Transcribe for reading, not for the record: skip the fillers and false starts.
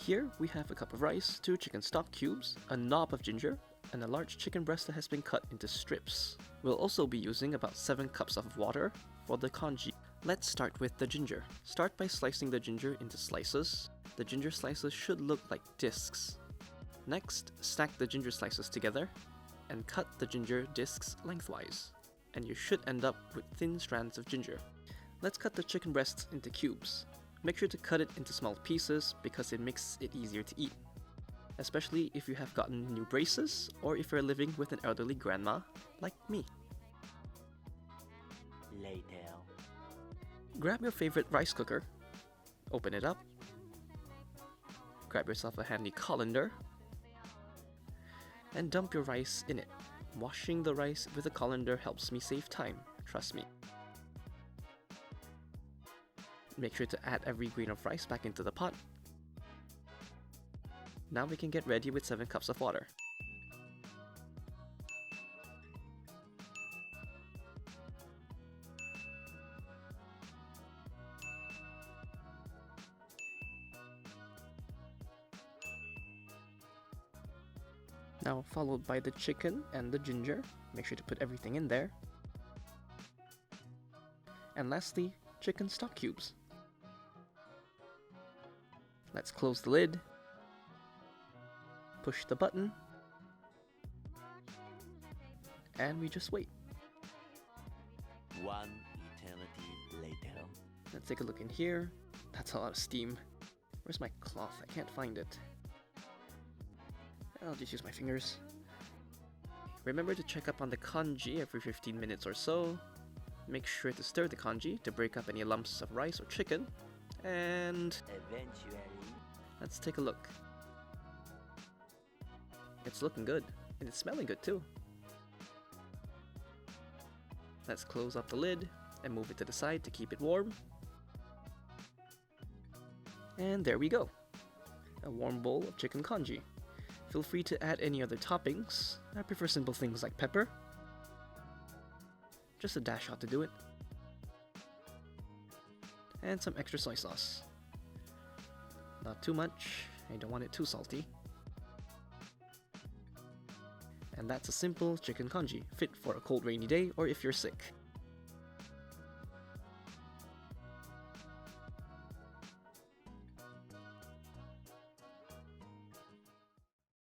Here we have a cup of rice, 2 chicken stock cubes, a knob of ginger, and a large chicken breast that has been cut into strips. We'll also be using about 7 cups of water for the congee. Let's start with the ginger. Start by slicing the ginger into slices. The ginger slices should look like discs. Next, stack the ginger slices together and cut the ginger discs lengthwise. And you should end up with thin strands of ginger. Let's cut the chicken breasts into cubes. Make sure to cut it into small pieces because it makes it easier to eat, especially if you have gotten new braces or if you're living with an elderly grandma like me. Later. Grab your favorite rice cooker, open it up, grab yourself a handy colander, and dump your rice in it. Washing the rice with a colander helps me save time, trust me. Make sure to add every grain of rice back into the pot. Now we can get ready with 7 cups of water. Now followed by the chicken and the ginger. Make sure to put everything in there. And lastly, chicken stock cubes. Let's close the lid. Push the button. And we just wait. One eternity later. Let's take a look in here. That's a lot of steam. Where's my cloth? I can't find it. I'll just use my fingers. Remember to check up on the congee every 15 minutes or so. Make sure to stir the congee to break up any lumps of rice or chicken. And Eventually. let's take a look. It's looking good, and it's smelling good too. Let's close up the lid and move it to the side to keep it warm. And there we go. A warm bowl of chicken congee. Feel free to add any other toppings. I prefer simple things like pepper. Just a dash ought to do it. And some extra soy sauce. Not too much, I don't want it too salty. And that's a simple chicken congee, fit for a cold rainy day or if you're sick.